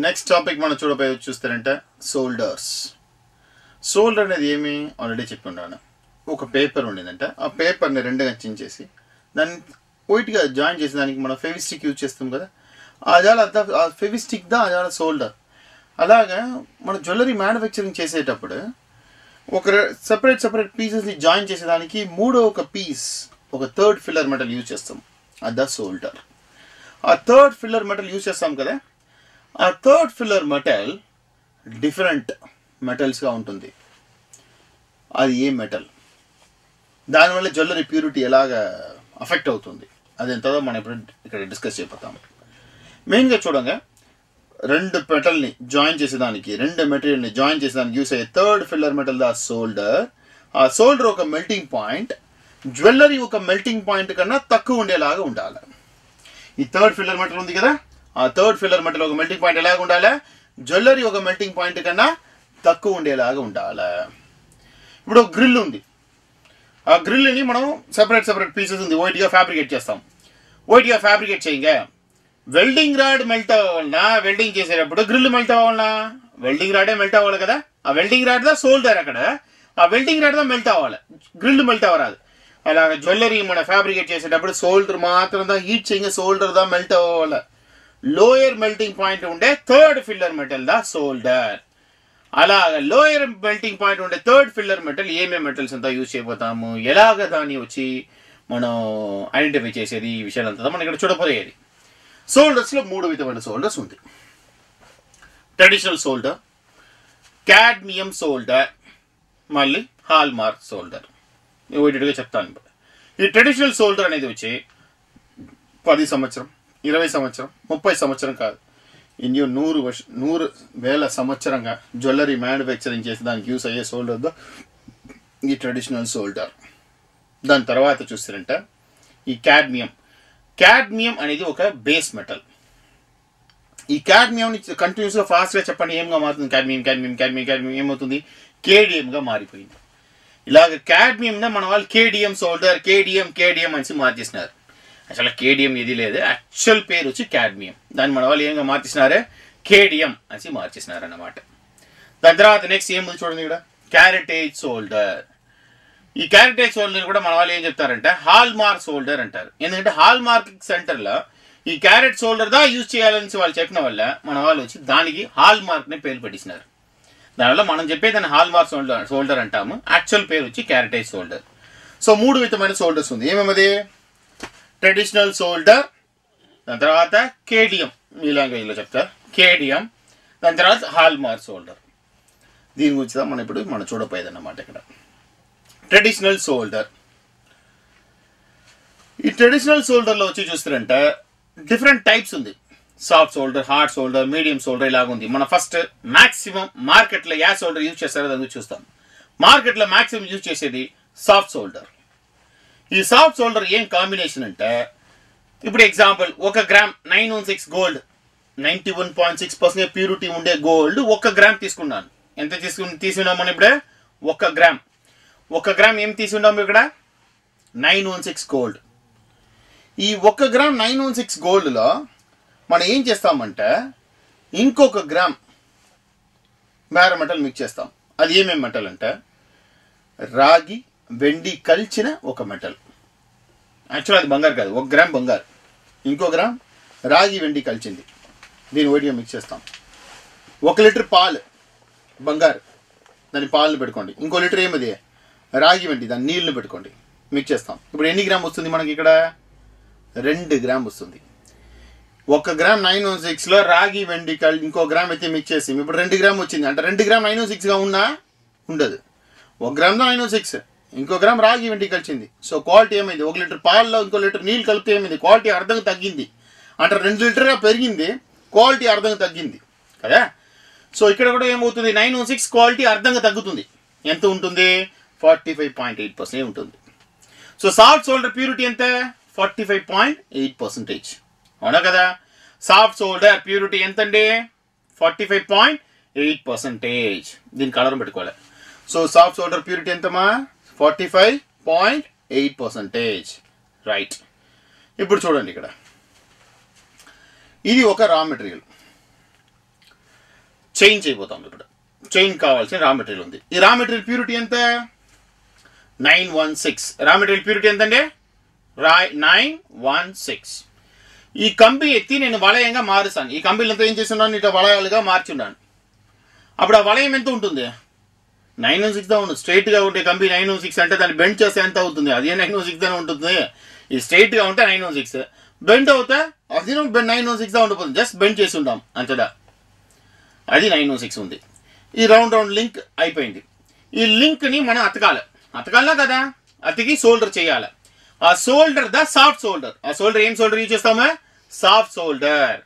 Next topic మనం చూస్తారంటే soldiers. Solder అనేది ఏమి ఆల్రెడీ చెప్పుకున్నాను. ఒక పేపర్ ఉండేదంటే ఆ పేపర్ని రెండుగా చించేసి దాన్ని వైట్గా జాయిన్ చేసి దానికి మనం ఫెవిస్టిక్ యూజ్ చేస్తాం కదా, అదాల ఫెవిస్టిక్ దా అదాల సోల్డర్. అలాగా మన జ్యువెలరీ మ్యానుఫ్యాక్చరింగ్ చేసేటప్పుడు ఒక సెపరేట్ పీసెస్ని జాయిన్ చేసేదానికి ఒక పీస్ ఒక థర్డ్ ఫిల్లర్ మెటల్ యూజ్ చేస్తాం, అదా సోల్డర్. ఆ థర్డ్ ఫిల్లర్ మెటల్ యూజ్ చేస్తాం కదా, ఆ థర్డ్ ఫిల్లర్ మెటల్ డిఫరెంట్ మెటల్స్గా ఉంటుంది. అది ఏ మెటల్, దానివల్ల జ్యువెలరీ ప్యూరిటీ ఎలాగా అఫెక్ట్ అవుతుంది అది ఎంతదో మనం ఇప్పుడు ఇక్కడ డిస్కస్ చేయబోతాము. మెయిన్గా చూడంగా రెండు మెటల్ని జాయిన్ చేసేదానికి రెండు మెటీరియల్ని జాయిన్ చేసేదానికి యూస్ అయ్యే థర్డ్ ఫిల్లర్ మెటల్ దా సోల్డర్. ఆ సోల్డర్ ఒక మెల్టింగ్ పాయింట్, జ్యువెలరీ ఒక మెల్టింగ్ పాయింట్ కన్నా తక్కువ ఉండేలాగా ఉండాలి. ఈ థర్డ్ ఫిల్లర్ మెటల్ ఉంది కదా, ఆ థర్డ్ ఫిల్లర్ మెటల్ ఒక మెల్టింగ్ పాయింట్ ఎలాగా ఉండాలి, జ్యువెలరీ ఒక మెల్టింగ్ పాయింట్ కన్నా తక్కువ ఉండేలాగా ఉండాలి. ఇప్పుడు ఒక గ్రిల్ ఉంది, ఆ గ్రిల్ని మనం సెపరేట్ పీసెస్ ఉంది వైట్గా ఫ్యాబ్రికేట్ చేస్తాం. వైట్గా ఫ్యాబ్రికేట్ చేయంగా వెల్డింగ్ రాడ్ మెల్ట్ అవ్వాలన్నా, వెల్డింగ్ చేసేటప్పుడు గ్రిల్ మెల్ట్ అవ్వాలన్నా వెల్డింగ్ రాడే మెల్ట్ అవ్వాలి కదా. ఆ వెల్డింగ్ రాడ్ దా సోల్డర్, అక్కడ ఆ వెల్డింగ్ రాడ్ దా మెల్ట్ అవ్వాలి, గ్రిల్ మెల్ట్ అవ్వరాదు. అలాగే జ్యువెలరీ మనం ఫ్యాబ్రికేట్ చేసేటప్పుడు సోల్డర్ మాత్రం దా హీట్ చేయంగా సోల్డర్ దా మెల్ట్ అవ్వాలి. లోయర్ మెల్టింగ్ పాయింట్ ఉండే థర్డ్ ఫిల్లర్ మెటల్ దా సోల్డర్. అలాగే లోయర్ మెల్టింగ్ పాయింట్ ఉండే థర్డ్ ఫిల్లర్ మెటల్ ఏమేమి మెటల్స్ అంతా యూజ్ చేయబోతాము, ఎలాగ దాన్ని వచ్చి మనం ఐడెంటిఫై చేసేది, ఈ విషయాలంతా మనం ఇక్కడ చూడపోయేది. సోల్డర్స్లో 3 విధమైన సోల్డర్స్ ఉంది. ట్రెడిషనల్ సోల్డర్, క్యాడ్మియం సోల్డర్, మళ్ళీ హాల్ మార్క్ సోల్డర్. ఒకటిగా చెప్తాను. ఈ ట్రెడిషనల్ సోల్డర్ అనేది వచ్చి 10 సంవత్సరం 20 సంవత్సరం 30 సంవత్సరం కాదు, ఇండియా 100,000 సంవత్సరంగా జ్యువెలరీ మ్యానుఫ్యాక్చరింగ్ చేసి దానికి యూస్ అయ్యే సోల్డర్ ఈ ట్రెడిషనల్ సోల్డర్. దాని తర్వాత చూస్తారంటే ఈ క్యాడ్మియం అనేది ఒక బేస్ మెటల్. ఈ క్యాడ్మియం కంటిన్యూస్గా ఫాస్ట్గా చెప్పండి ఏమిగా మారుతుంది, క్యాడ్మియం ఏమవుతుంది, కేడియంగా మారిపోయింది. ఇలాగ క్యాడ్మియంనే మన వాళ్ళు కేడియం సోల్డర్ కేడియం అని మార్చేసినారు. అసలు కేడియం ఇది లేదు, యాక్చువల్ పేరు వచ్చి క్యాడ్మియం. దాన్ని మన వాళ్ళు ఏంగా మార్చేసినారే కేడియం అని మార్చేసినారు అన్నమాట. దాని తర్వాత నెక్స్ట్ ఏముంది చూడండి, ఇక్కడ క్యారెటేజ్ సోల్డర్. ఈ క్యారెటేజ్ సోల్డర్ కూడా మన వాళ్ళు ఏం చెప్తారంటే హాల్ మార్క్ సోల్డర్ అంటారు. ఎందుకంటే హాల్ మార్క్ సెంటర్లో ఈ క్యారెట్ సోల్డర్ దా యూజ్ చేయాలని వాళ్ళు చెప్పిన వల్ల మన వాళ్ళు వచ్చి దానికి హాల్ మార్క్ ని పేరు పెట్టించినారు. దానివల్ల మనం చెప్పే దాన్ని హాల్ మార్క్ సోల్డర్ అంటాము, యాక్చువల్ పేరు వచ్చి క్యారెటేజ్ సోల్డర్. సో 3 విధమైన సోల్డర్స్ ఉంది. ఏమేమది, ట్రెడిషనల్ సోల్డర్, దాని తర్వాత కేడియం, మీ లాంగ్వేజ్లో చెప్తారు కేడియం, దాని తర్వాత హాల్ మార్క్ సోల్డర్. దీని గురించి మనం ఇప్పుడు చూడపోయేది అన్నమాట. ఇక్కడ ట్రెడిషనల్ సోల్డర్. ఈ ట్రెడిషనల్ సోల్డర్లో వచ్చి చూస్తారంటే డిఫరెంట్ టైప్స్ ఉంది. Soft solder, hard solder, medium solder ఇలాగ ఉంది. మనం ఫస్ట్ మాక్సిమం మార్కెట్లో ఏ సోల్డర్ యూజ్ చేస్తారో దాని గురించి చూస్తాం. మార్కెట్లో మాక్సిమం యూజ్ చేసేది సాఫ్ట్ సోల్డర్. ఈ సాఫ్ట్ సోల్డర్ ఏం కాంబినేషన్ అంటే, ఇప్పుడు ఎగ్జాంపుల్ 1 గ్రామ్ 916 గోల్డ్ 91.6% ప్యూరిటీ ఉండే గోల్డ్ 1 గ్రామ్ తీసుకున్నాను. ఎంత తీసుకున్నాం మనం ఇప్పుడే 1 గ్రామ్. 1 గ్రామ్ ఏం తీసుకున్నాము ఇక్కడ 916 గోల్డ్. ఈ 1 గ్రామ్ 916 గోల్డ్లో మనం ఏం చేస్తామంటే ఇంకొక గ్రామ్ వేరే మెటల్ మిక్స్ చేస్తాం. అది ఏమేమి మెటల్ అంటే రాగి వెండి కలిసిన ఒక మెటల్. యాక్చువల్ అది బంగారు కాదు, 1 గ్రామ్ బంగారు, ఇంకో గ్రామ్ రాగి వెండి కలిసింది, దీన్ని వైట్గా మిక్స్ చేస్తాం. 1 లీటర్ పాలు బంగారు, దాని పాలను పెట్టుకోండి. ఇంకో లీటర్ ఏమది రాగి వెండి, దాని నీళ్ళని పెట్టుకోండి, మిక్స్ చేస్తాం. ఇప్పుడు ఎన్ని గ్రామ్ వస్తుంది మనకి ఇక్కడ 2 గ్రామ్ వస్తుంది. 1 గ్రామ్ 916లో రాగి వెండి ఇంకో గ్రామ్ అయితే మిక్స్ చేసి ఇప్పుడు 2 గ్రామ్ వచ్చింది. అంటే 2 గ్రామ్ 916గా ఉన్నా ఉండదు. 1 గ్రామ్ 916, ఇంకో గ్రామ్ రాగి వెండి కలిసింది. సో క్వాలిటీ ఏమైంది, 1 లీటర్ పాలలో ఇంకో లీటర్ నీళ్ళు కలిపితే ఏమైంది, క్వాలిటీ అర్థంగా తగ్గింది. అంటే 2 లీటర్గా పెరిగింది, క్వాలిటీ అర్థంగా తగ్గింది కదా. సో ఇక్కడ కూడా ఏమవుతుంది, 916 క్వాలిటీ అర్థంగా తగ్గుతుంది. ఎంత ఉంటుంది, 45.8% ఉంటుంది. సో సాఫ్ట్ సోల్డర్ ప్యూరిటీ ఎంత, 45.8%. అవునా కదా. సాఫ్ట్ సోల్డర్ ప్యూరిటీ ఎంత అండి, 45.8%. దీని కలర్ పెట్టుకోవాలి. సో సాఫ్ట్ సోల్డర్ ప్యూరిటీ ఎంతమా, 45.8%. రైట్. ఇప్పుడు చూడండి, ఇక్కడ ఇది ఒక రా మెటీరియల్. చైన్ చేయబోతాం. ఇప్పుడు చైన్ కావాల్సిన రా మెటీరియల్ ఉంది. ఈ రా మెటీరియల్ ప్యూరిటీ ఎంత? 916. రా మెటీరియల్ ప్యూరిటీ ఎంత అండి? 916. ఈ కంబి ఎత్తి నేను వలయంగా మారుస్తాను. ఈ కంబీలంతా ఏం చేస్తున్నాను, ఇట్లా వలయాలుగా మార్చున్నాను. అప్పుడు ఆ వలయం ఎంత ఉంటుంది? 916 దా ఉంటుంది. స్ట్రైట్గా ఉంటే కంబి 916 అంటే దాన్ని బెండ్ చేస్తే ఎంత అవుతుంది? అదే 916 దానే ఉంటుంది. ఈ స్ట్రైట్గా ఉంటే 916, బెండ్ అవుతా అది 916 దా ఉండిపోతుంది. జస్ట్ బెండ్ చేసి ఉంటాం అంతదా, అది 916 ఉంది. ఈ రౌండ్ లింక్ అయిపోయింది. ఈ లింక్ని మనం అతకాలా కదా, అతికి సోల్డర్ చేయాలి. ఆ సోల్డర్ ద సాఫ్ట్ సోల్డర్. ఆ సోల్డర్ ఏం సోల్డర్ యూజ్ చేస్తామా? Soft solder.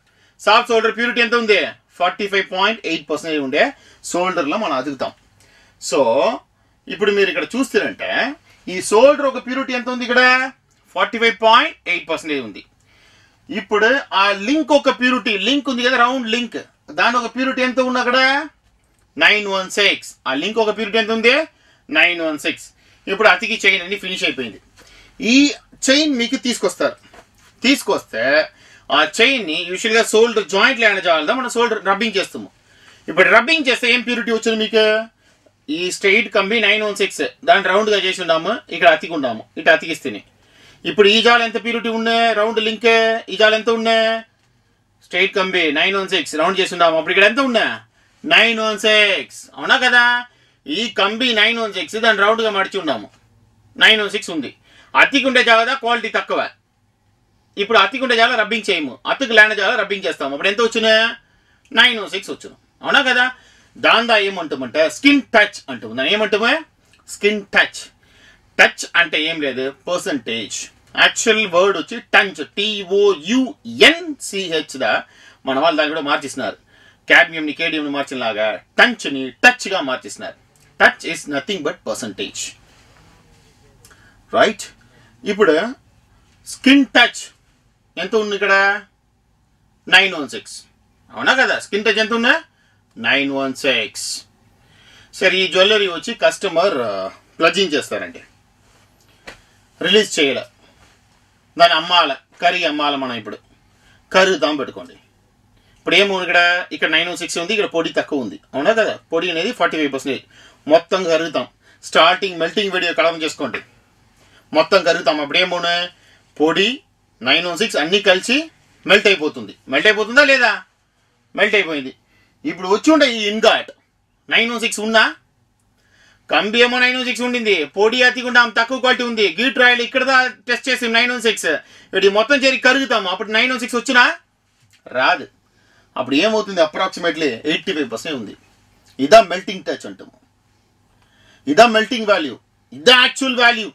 Soft solder purity ఎంత ఉంది? 45.8% ఉండే సోల్డర్లో మనం అతుకుతాం. సో ఇప్పుడు మీరు ఇక్కడ చూస్తారంటే ఈ సోల్డర్ ఒక ప్యూరిటీ ఎంత ఉంది? ఇక్కడ 45.8% ఉంది. ఇప్పుడు ఆ లింక్ ఒక ప్యూరిటీ, లింక్ ఉంది కదా రౌండ్ లింక్, దాని ఒక ప్యూరిటీ ఎంత ఉంది అక్కడ? 916. ఆ లింక్ ఒక ప్యూరిటీ ఎంత ఉంది? 916. ఇప్పుడు అతికి చైన్ అన్ని ఫినిష్ అయిపోయింది. ఈ చైన్ మీకు తీసుకొస్తే ఆ చైన్ ని యూజువల్ గా సోల్డర్ జాయింట్ ల్యాండ్ చేయాలి. మనం సోల్డర్ రబ్బింగ్ చేస్తాము. ఇప్పుడు రబ్బింగ్ చేస్తే ఏం ప్యూరిటీ వచ్చింది మీకు? ఈ స్ట్రైట్ కంబి 916 దాన్ని రౌండ్ గా చేసి ఉన్నాము, ఇక్కడ అతికుండాము, ఇటు అతికిస్తేనే. ఇప్పుడు ఈ జాల్ ఎంత ప్యూరిటీ ఉన్నాయి? రౌండ్ లింక్ ఈ జాల్ ఎంత ఉన్నాయి? స్ట్రైట్ కంబి 916 రౌండ్ చేసి ఉన్నాము, అప్పుడు ఇక్కడ ఎంత ఉన్నా? 916. అవునా కదా? ఈ కంబి 916 దాన్ని రౌండ్ గా మడిచి ఉన్నాము, 916 ఉంది. అతికుండే జాగా క్వాలిటీ తక్కువ. ఇప్పుడు అతికుండే జాగా రబ్బింగ్ చేయము, అతికి ల్యాండ్ జాగా రబ్బింగ్ చేస్తాము, అప్పుడు ఎంత వచ్చినా? 906 వచ్చును. అవునా కదా? దాందా ఏమంటామంటే స్కిన్ టచ్ అంటాము. దాన్ని ఏమంటామే? Skin touch. టచ్ అంటే ఏం లేదు, పర్సంటేజ్. యాక్చువల్ వర్డ్ వచ్చి టంచ్, TOUNCH దా మన వాళ్ళు దాన్ని కూడా మార్చిస్తున్నారు. క్యాడ్మియం ని కేడియం ని మార్చిన లాగా టంచ్ ని టచ్ గా మార్చిస్తున్నారు. Touch is nothing but percentage, right? ఇప్పుడు స్కిన్ టచ్ ఎంత ఉంది ఇక్కడ? 916. అవునా కదా? స్కిన్ టచ్ ఎంత ఉన్నా? 916. సరే, ఈ జ్యువెలరీ వచ్చి కస్టమర్ ప్లజింగ్ చేస్తారండి, రిలీజ్ చేయాలి, దాన్ని అమ్మాల, కర్రీ అమ్మాల. మనం ఇప్పుడు కరుగుతాం పెట్టుకోండి. ఇప్పుడు ఏమో ఇక్కడ 906 ఉంది, ఇక్కడ పొడి తక్కువ ఉంది. అవునా కదా? పొడి అనేది 45%. మొత్తం కరుగుతాం. స్టార్టింగ్ మెల్టింగ్ వీడియో కలవం చేసుకోండి, మొత్తం కరుగుతాం. అప్పుడు ఏమో పొడి 916 అన్నీ కలిసి మెల్ట్ అయిపోతుంది. మెల్ట్ అయిపోతుందా లేదా? మెల్ట్ అయిపోయింది. ఇప్పుడు వచ్చి ఉండే ఈ ఇన్గాట్ 906 ఉన్నా, కంబి ఏమో 906 ఉండింది, పొడి అతికుండా తక్కువ క్వాలిటీ ఉంది. గీట్ రాయల్ ఇక్కడ టెస్ట్ చేసి 916 ఇది మొత్తం చేరి కరుగుతాము, అప్పుడు 906 వచ్చినా రాదు. అప్పుడు ఏమవుతుంది? అప్రాక్సిమేట్లీ 85% ఉంది. ఇదా మెల్టింగ్ టచ్ అంటాము, ఇదా మెల్టింగ్ వాల్యూ, ఇదా యాక్చువల్ వాల్యూ.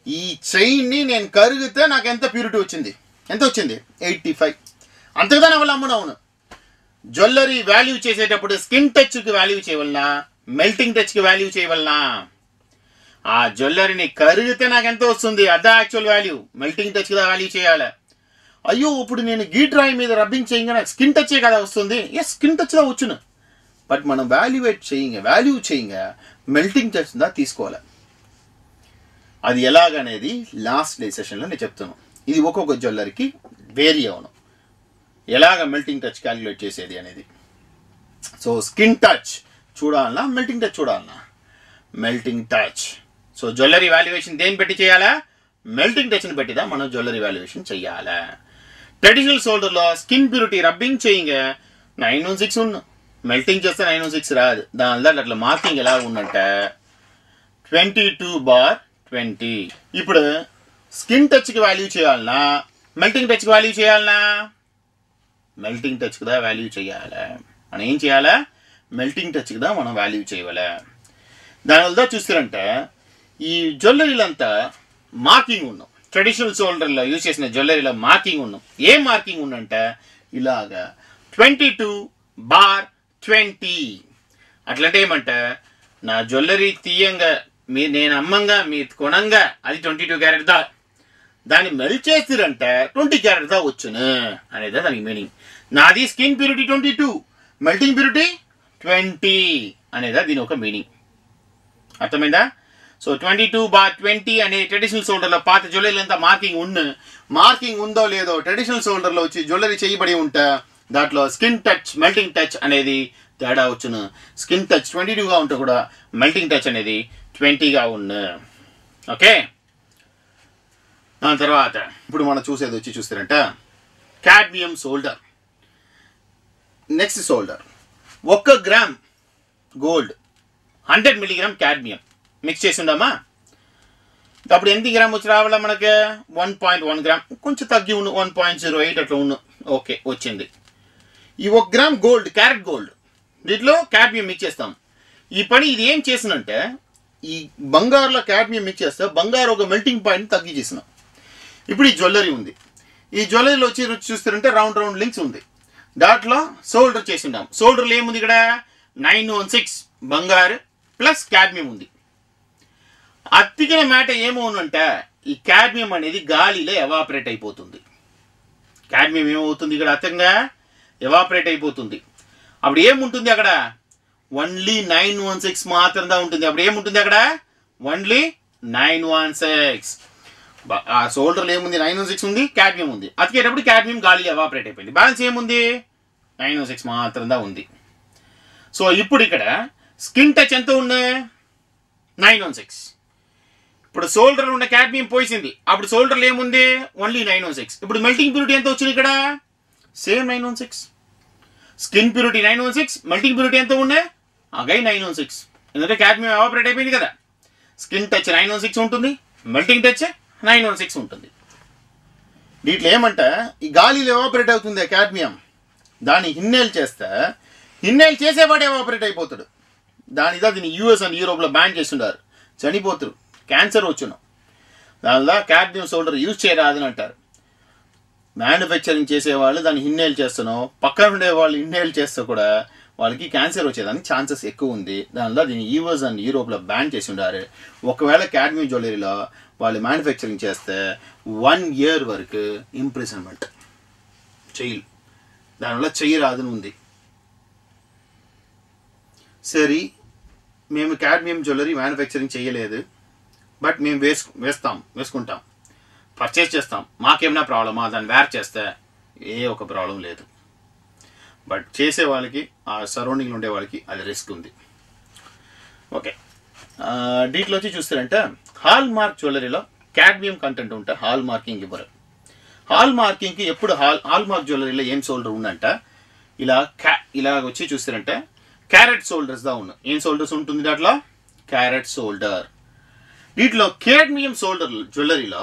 ఈ చైన్ ని నేను కరిగితే నాకు ఎంత ప్యూరిటీ వచ్చింది? ఎంత వచ్చింది? 85. అంతకుదా నా వల్ల అమ్మునవును. జ్యువెలరీ వాల్యూ చేసేటప్పుడు స్కిన్ టచ్ కి వాల్యూ చేయవలనా, మెల్టింగ్ టచ్ కి వాల్యూ చేయవలనా? ఆ జ్యువెలరీని కరిగితే నాకు ఎంత వస్తుంది? అదా యాక్చువల్ వాల్యూ. మెల్టింగ్ టచ్ కి వాల్యూ చేయాలి. అయ్యో, ఇప్పుడు నేను గీట్ రాయి మీద రబ్బింగ్ చేయగా నాకు స్కిన్ టచే కదా వస్తుంది. ఎస్, స్కిన్ టచ్ దా వచ్చును. బట్ మనం వాల్యూ చేయంగా మెల్టింగ్ టచ్ దా తీసుకోవాలి. అది ఎలాగనేది లాస్ట్ డే సెషన్లో నేను చెప్తాను. ఇది ఒక్కొక్క జ్యువెలరీకి వేరీ అవును, ఎలాగ మెల్టింగ్ టచ్ క్యాలిక్యులేట్ చేసేది అనేది. సో స్కిన్ టచ్ చూడాలన్నా, మెల్టింగ్ టచ్ చూడాలన్నా? Melting touch. So jewellery valuation దేని పెట్టి చేయాలా? మెల్టింగ్ టచ్ని పెట్టిదా మనం జ్యువెలరీ వాల్యుయేషన్ చెయ్యాలా? ట్రెడిషనల్ సోల్డర్లో స్కిన్ ప్యూరిటీ రబ్బింగ్ చేయంగా 916 ఉన్న, మెల్టింగ్ చేస్తే 916 రాదు. దానిలో అట్లా మార్కింగ్ ఎలా ఉందంటే 22/20. ఇప్పుడు స్కిన్ టచ్కి వాల్యూ చేయాలన్నా, మెల్టింగ్ టచ్కి వాల్యూ చేయాలన్నా? మెల్టింగ్ టచ్కి దా వాల్యూ చేయాలి. మనం ఏం చేయాలా? మెల్టింగ్ టచ్కి దా మనం వాల్యూ చేయాలి. దానివల్ల చూస్తారంటే ఈ జ్యువెలరీలంతా మార్కింగ్ ఉన్నాం. ట్రెడిషనల్ సోల్డర్లో యూజ్ చేసిన జ్యువెలరీలో మార్కింగ్ ఉన్నాం. ఏం మార్కింగ్ ఉందంటే ఇలాగా 22/20. అట్లంటే ఏమంటే నా జ్యువెలరీ తీయంగా నేను అమ్మంగా మీరు కొనంగా అది 22 క్యారెట్ దా, దాన్ని మెల్ట్ చేసిరంటే 20 క్యారెట్ దా వచ్చును అనేది దానికి మీనింగ్. నాది స్కిన్ ప్యూరిటీ 22, మెల్టింగ్ ప్యూరిటీ 20 అనేదా దీని ఒక మీనింగ్. అర్థమైందా? సో 22/20 అనే ట్రెడిషనల్ సోల్డర్లో పాత జ్యువెలరీ అంతా మార్కింగ్ ఉందో లేదో ట్రెడిషనల్ సోల్డర్లో వచ్చి జ్యువెలరీ చేయబడి ఉంటే దాంట్లో స్కిన్ టచ్, మెల్టింగ్ టచ్ అనేది తేడా వచ్చును. స్కిన్ టచ్ 22గా ఉంటే కూడా మెల్టింగ్ టచ్ అనేది 20గా ఉన్ను. ఓకే, దాని తర్వాత ఇప్పుడు మనం చూసేది వచ్చి చూస్తారంటే cadmium solder. Next solder 1 gram gold 100 milligram cadmium mix చేసి ఉండమా. అప్పుడు ఎంత గ్రామ్ వచ్చి రావాలా మనకి 1.1 గ్రామ్, కొంచెం తగ్గి ఉన్న 1.08 అట్లా ఉన్న. ఓకే వచ్చింది. ఈ 1 గ్రామ్ గోల్డ్ క్యారెట్ గోల్డ్ దీంట్లో కాడ్మియం మిక్స్ చేస్తాం. ఈ పని ఇది ఏం చేసినంటే ఈ బంగారులో కాడ్మియం మిక్స్ చేస్తే బంగారు ఒక మెల్టింగ్ పాయింట్ తగ్గించేసినాం. ఇప్పుడు ఈ జ్యువెలరీ ఉంది. ఈ జ్యువెలరీలో వచ్చి చూస్తారంటే రౌండ్ రౌండ్ లింక్స్ ఉంది. దాంట్లో సోల్డర్ చేసిండాం. సోల్డర్లో ఏముంది ఇక్కడ 916 బంగారు ప్లస్ కాడ్మియం ఉంది. అతికిన మాట ఏమవునంటే ఈ కాడ్మియం అనేది గాలిలో ఎవాపరేట్ అయిపోతుంది. కాడ్మియం ఏమవుతుంది ఇక్కడ అతంగా ఎవాపరేట్ అయిపోతుంది. అప్పుడు ఏముంటుంది అక్కడ ఓన్లీ 916 మాత్రంగా ఉంటుంది. అప్పుడు ఏముంటుంది అక్కడ ఓన్లీ 916. ఆ సోల్డర్లో ఏముంది 916 ఉంది, కాడ్మియం ఉంది. అతికేటప్పుడు కాడ్మియం గాలిలో ఎవాపరేట్ అయిపోయింది. బ్యాలెన్స్ ఏముంది 916 మాత్రంగా ఉంది. సో ఇప్పుడు ఇక్కడ స్కిన్ టచ్ ఎంత ఉంది 916. ఇప్పుడు సోల్డర్ ఉన్న కాడ్మియం పోయింది. అప్పుడు సోల్డర్లో ఏముంది ఓన్లీ 916. ఇప్పుడు మెల్టింగ్ ప్యూరిటీ ఎంత వచ్చింది ఇక్కడ same 916. Skin purity 916, melting purity ఎంత ఉండే అగై 916. ఎందుకంటే కాడ్మియం ఎవాపరేట్ అయిపోయింది కదా. స్కిన్ టచ్ 916 ఉంటుంది, మెల్టింగ్ టచ్ 916 ఉంటుంది. దీంట్లో ఏమంటే ఈ గాలిలో ఎవాపరేట్ అవుతుంది కాడ్మియం. దాన్ని ఇన్హేల్ చేస్తే ఇన్హేల్ చేసేవాడు ఎవాపరేట్ అయిపోతాడు. దీన్ని యూఎస్ అండ్ యూరోప్లో బ్యాన్ చేస్తున్నారు, చనిపోతారు, క్యాన్సర్ వచ్చును. దానిలో కాడ్మియం సోల్డర్ యూజ్ చేయరాదని అంటారు. మ్యానుఫ్యాక్చరింగ్ చేసేవాళ్ళు దాన్ని ఇన్హేల్ చేస్తున్నాం, పక్కన ఉండే వాళ్ళు ఇన్హేల్ చేస్తే కూడా వాళ్ళకి క్యాన్సర్ వచ్చేదానికి ఛాన్సెస్ ఎక్కువ ఉంది. దానిలో దీన్ని యూఎస్ అండ్ యూరోప్లో బ్యాన్ చేసి ఉండారు. ఒకవేళ కాడ్మియం జ్యువెలరీలో వాళ్ళు మ్యానుఫ్యాక్చరింగ్ చేస్తే 1 year వరకు ఇంప్రిజన్మెంట్ చెయ్యి, దానివల్ల చెయ్యరాదని ఉంది. సరే, మేము కాడ్మియం జ్యువెలరీ మ్యానుఫ్యాక్చరింగ్ చేయలేదు, బట్ మేము వేసుకుంటాం, పర్చేస్ చేస్తాం. మాకేమైనా ప్రాబ్లమా దాన్ని వేర్ చేస్తే ఏ ఒక ప్రాబ్లం లేదు. బట్ చేసే వాళ్ళకి ఆ సరౌండింగ్లో ఉండే వాళ్ళకి అది రిస్క్ ఉంది. ఓకే, దీంట్లో వచ్చి చూస్తారంటే హాల్ మార్క్ జ్యువెలరీలో కాడ్మియం కంటెంట్ ఉంటే హాల్ మార్కింగ్ ఇవ్వరు. హాల్ మార్కింగ్కి ఎప్పుడు హాల్ మార్క్ జ్యువెలరీలో ఏం సోల్డర్ ఉందంట ఇలా వచ్చి చూస్తారంటే క్యారెట్ సోల్డర్స్గా ఉన్నాయి. ఏం సోల్డర్స్ ఉంటుంది దాంట్లో క్యారెట్ సోల్డర్. వీటిలో కాడ్మియం సోల్డర్ జ్యువెలరీలో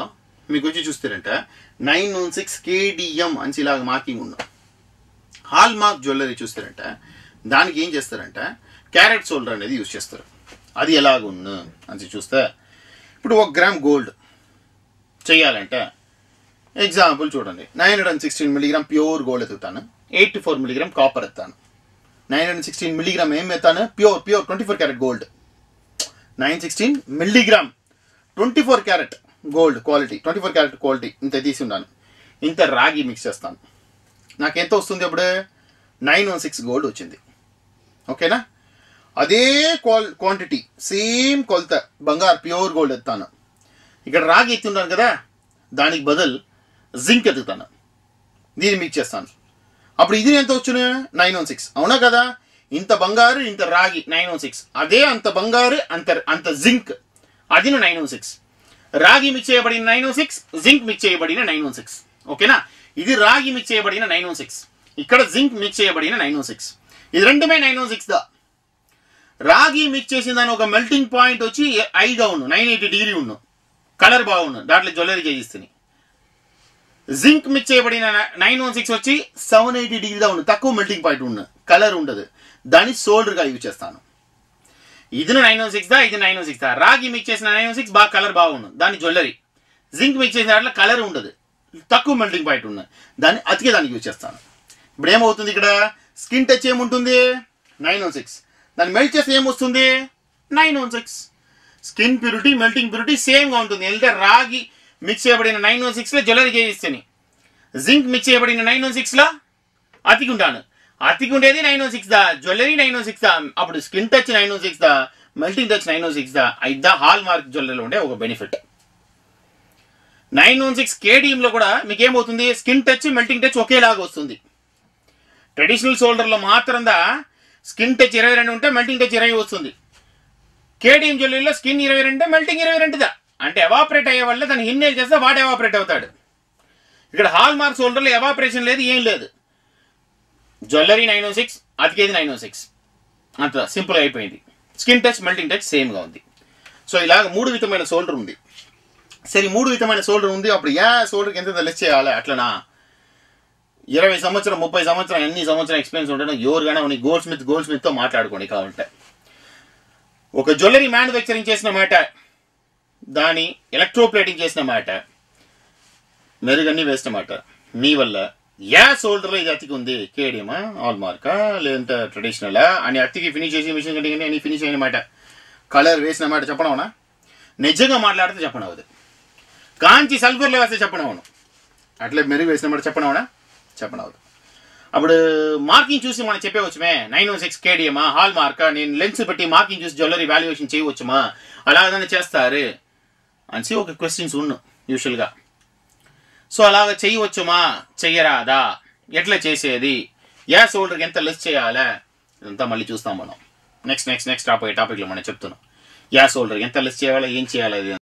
మీకు వచ్చి చూస్తారంటే 916 KDM అని ఇలాగ మార్కింగ్ ఉన్నాం. హాల్ మార్క్ జ్యువెలరీ చూస్తారంటే దానికి ఏం చేస్తారంటే క్యారెట్ సోల్డర్ అనేది యూజ్ చేస్తారు. అది ఎలాగున్ను అని చూస్తే ఇప్పుడు 1 గ్రామ్ గోల్డ్ చేయాలంటే ఎగ్జాంపుల్ చూడండి, 916 మిల్లీగ్రామ్ ప్యూర్ గోల్డ్ ఎత్తుతాను, 84 మిల్లీగ్రామ్ కాపర్ ఎత్తాను. 916 మిల్లీగ్రామ్ ఏం ఎత్తాను pure 24 carat gold. 916 milligram 24 carat gold quality, 24 carat quality ఇంత తీసి ఉన్నాను. ఇంత రాగి మిక్స్ చేస్తాను. నాకు ఎంత వస్తుంది అప్పుడు 916 గోల్డ్ వచ్చింది. ఓకేనా, అదే క్వాంటిటీ సేమ్ కొలత బంగారు ప్యూర్ గోల్డ్ ఎత్తాను. ఇక్కడ రాగి ఎత్తున్నాను కదా, దానికి బదులు జింక్ ఎత్తుతాను, దీన్ని మిక్స్ చేస్తాను. అప్పుడు ఇది ఎంత వచ్చును 916. అవునా కదా, ఇంత బంగారు ఇంత రాగి 916, అదే అంత బంగారు అంత జింక్ అది 916. రాగి మిక్స్ చేయబడిన 916, జింక్ మిక్స్ చేయబడిన 916. ఓకేనా, ఇది రాగి మిక్స్ చేయబడిన 916, ఇక్కడ జింక్ మిక్స్ చేయబడిన 916. ఇది రెండుమే 916 దా. రాగి మిక్స్ చేసిన దాని ఒక మెల్టింగ్ పాయింట్ వచ్చి ఐగా ఉన్నాను, 980 డిగ్రీ ఉన్నాను, కలర్ బాగున్నాను, దాంట్లో జ్యువెలరీ చేయిస్తుంది. జింక్ మిక్స్ చేయబడిన 916 వచ్చి 780 డిగ్రీగా ఉంది, తక్కువ మెల్టింగ్ పాయింట్ ఉన్న, కలర్ ఉండదు, దాన్ని సోల్డర్గా యూజ్ చేస్తాను. ఇది 916 దా, ఇది 916 దా. రాగి మిక్స్ చేసిన 916 బాగా కలర్ బాగున్నాను, దాని జ్యువెలరీ. జింక్ మిక్స్ చేసిన దాంట్లో కలర్ ఉండదు, తక్కువ మెల్టింగ్ పాయింట్ ఉన్న, దాన్ని అతికే దానికి యూజ్ చేస్తాను. ఇప్పుడు ఏమవుతుంది ఇక్కడ స్కిన్ టచ్ ఏముంటుంది 916, దాన్ని మెల్ట్ చేస్తే ఏమొస్తుంది 916. స్కిన్ ప్యూరిటీ మెల్టింగ్ ప్యూరిటీ సేమ్గా ఉంటుంది. ఎందుకంటే రాగి మిక్స్ చేయబడిన 916లో జ్యువెలరీ చేయిస్తాను, జింక్ మిక్స్ చేయబడిన 916లో అతికి ఉంటాను. అతికి ఉండేది 916 దా, జ్యువెలరీ 916 దా. అప్పుడు స్కిన్ టచ్ 916 దా, మెల్టింగ్ టచ్ 916 దా. అయిద్దా హాల్ మార్క్ జ్యువెలరీలో ఉండే ఒక బెనిఫిట్. 916 KDMలో కూడా మీకు ఏమవుతుంది స్కిన్ టచ్ మెల్టింగ్ టచ్ ఒకేలాగా వస్తుంది. ట్రెడిషనల్ సోల్డర్లో మాత్రం దా స్కిన్ టచ్ 22 ఉంటే మెల్టింగ్ టచ్ 20 వస్తుంది. కేడిఎం జ్యువెలరీలో స్కిన్ 22 మెల్టింగ్ 22 అంటే ఎవాపరేట్ అయ్యే వల్ల దాన్ని ఇన్హేల్ చేస్తే వాడు ఎవాపరేట్ అవుతాడు. ఇక్కడ హాల్ మార్క్ సోల్డర్లో ఎవాపరేషన్ లేదు, ఏం లేదు. జ్యువెలరీ 906, అతికేది 906, అంత సింపుల్ అయిపోయింది. స్కిన్ టచ్ మెల్టింగ్ టచ్ సేమ్గా ఉంది. సో ఇలాగ 3 విధమైన సోల్డర్ ఉంది. సరే 3 విధమైన సోల్డర్ ఉంది, అప్పుడు సోల్డర్కి ఎంత లెస్ చేయాలి? అట్లనా 20 సంవత్సరం 30 సంవత్సరం ఎన్ని సంవత్సరం ఎక్స్పీరియన్స్ ఉండడం ఎవరికైనా గోల్డ్ స్మిత్తో మాట్లాడుకోండి కావాలంటే. ఒక జ్యువెలరీ మ్యానుఫ్యాక్చరింగ్ చేసిన మాట, దాని ఎలక్ట్రోప్లేటింగ్ చేసిన మాట, మెరుగన్నీ వేసిన మాట, మీ వల్ల సోల్డర్లో ఇది అతికి ఉంది, కేడియమా ఆల్ మార్కా లేదంటే ట్రెడిషనలా అని అతికి ఫినిష్ చేసి మిషన్ కటింగ్ అని ఫినిష్ అయిన మాట, కలర్ వేసిన మాట చెప్పనవునా? నిజంగా మాట్లాడితే చెప్పనవదు. కాంచి సల్ఫర్లో వేస్తే చెప్పనవును. అట్లే మెరుగు వేసిన మాట చెప్పనవునా? చెప్పనవదు. అప్పుడు మార్కింగ్ చూసి మనం చెప్పేవచ్చుమే 906 కేడియమా హాల్ మార్కా, నేను లెన్స్ పెట్టి మార్కింగ్ చూసి జ్యువెలరీ వాల్యుయేషన్ చేయవచ్చుమా, అలాగనే చేస్తారు అని ఒక క్వశ్చన్స్ ఉన్ను యూజువల్గా. సో అలాగ చేయవచ్చుమా చెయ్యరాదా, ఎట్లా చేసేది, సోల్డర్కి ఎంత లెస్ చేయాలా, ఇదంతా మళ్ళీ చూస్తాం మనం నెక్స్ట్ టాపిక్లో మనం చెప్తున్నాం. సోల్డర్కి ఎంత లెస్ చేయాలా, ఏం చేయాలి.